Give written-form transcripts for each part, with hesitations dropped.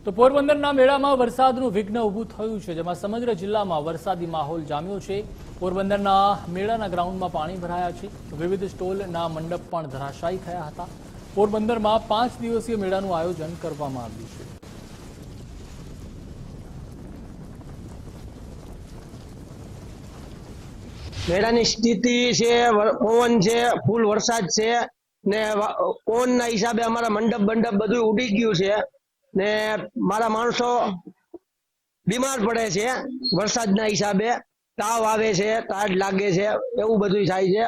તો પોરબંદરના મેળામાં વરસાદનું વિઘ્ન ઊભું થયું છે, જેમાં સમગ્ર જિલ્લામાં વરસાદી માહોલ જામ્યો છે। પોરબંદરના મેળાના ગ્રાઉન્ડમાં પાણી ભરાયા છે। વિવિધ સ્ટોલના મંડપ પણ ધરાશાયી થયા હતા। પોરબંદરમાં 5 દિવસીય મેળાનું આયોજન કરવામાં આવ્યું છે। મેળાની સ્થિતિ છે, પવન છે, ફૂલ વરસાદ છે ને પવનના હિસાબે અમારા મંડપ બધું ઉડી ગયું છે ને મારા માણસો બીમાર પડે છે। વરસાદના હિસાબે તાવ આવે છે, તાડ લાગે છે, એવું બધું થાય છે।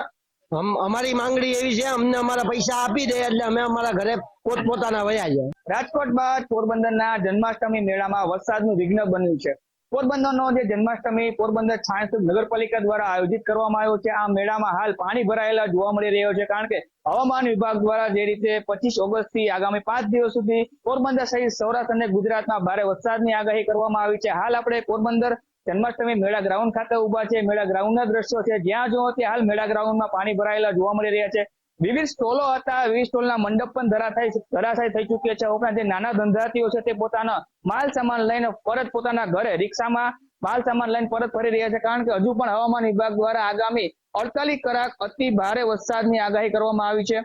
અમારી માંગણી એવી છે, અમને અમારા પૈસા આપી દે એટલે અમે અમારા ઘરે પોતપોતાના વયા જાય। રાજકોટ બાદ પોરબંદરના જન્માષ્ટમી મેળામાં વરસાદનું વિઘ્ન બન્યું છે। પોરબંદરનો જે જન્માષ્ટમી પોરબંદર છાણસદ નગરપાલિકા દ્વારા આયોજિત કરવામાં આવ્યો છે। આ મેળામાં હાલ પાણી ભરાયેલા જોવા મળી રહ્યો છે, કારણ કે હવામાન વિભાગ દ્વારા જે રીતે 25 ઓગસ્ટથી આગામી 5 દિવસ સુધી પોરબંદર સહિત સૌરાષ્ટ્ર અને ગુજરાતમાં ભારે વરસાદની આગાહી કરવામાં આવી છે। હાલ આપણે પોરબંદર જન્માષ્ટમી મેળા ગ્રાઉન્ડ ખાતે ઉભા છે। મેળા ગ્રાઉન્ડના દ્રશ્યો છે, જ્યાં જો તે હાલ મેળા ગ્રાઉન્ડમાં પાણી ભરાયેલા જોવા મળી રહ્યા છે। વિવિધ સ્ટોલો હતા, વિવિધ સ્ટોલના મંડપ પણ ધરાશાયી થઈ ચૂક્યા છે। ઉપરાંત જે નાના ધંધાર્થીઓ છે તે પોતાના માલ સામાન લઈને પરત પોતાના ઘરે રિક્ષામાં માલ સામાન લઈને પરત ફરી રહ્યા છે, કારણ કે હજુ પણ હવામાન વિભાગ દ્વારા આગામી 48 કલાક અતિ ભારે વરસાદની આગાહી કરવામાં આવી છે।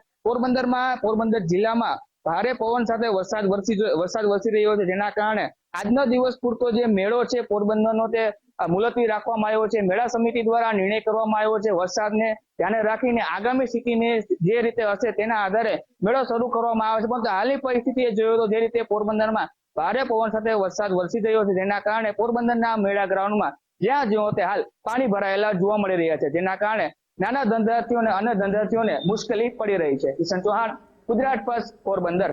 પોરબંદર જિલ્લામાં ભારે પવન સાથે વરસાદ વરસી રહ્યો છે, જેના કારણે આજનો દિવસ પૂરતો જે મેળો છે પોરબંદરનો તે મુલતવી રાખવામાં આવ્યો છે। મેળા સમિતિ દ્વારા નિર્ણય કરવામાં આવ્યો છે વરસાદને ધ્યાને રાખીને આગામી સ્થિતિને જે રીતે હશે તેના આધારે મેળો શરૂ કરવામાં આવે છે। પરંતુ હાલની પરિસ્થિતિએ જોયો તો જે રીતે પોરબંદરમાં ભારે પવન સાથે વરસાદ વરસી રહ્યો છે, જેના કારણે પોરબંદરના મેળા ગ્રાઉન્ડમાં જ્યાં જો તે હાલ પાણી ભરાયેલા જોવા મળી રહ્યા છે, જેના કારણે નાના ધંધાર્થીઓને અને અન્ય ધંધાર્થીઓને મુશ્કેલી પડી રહી છે। કિશન ચૌહાણ, ગુજરાત ફર્સ્ટ, પોરબંદર।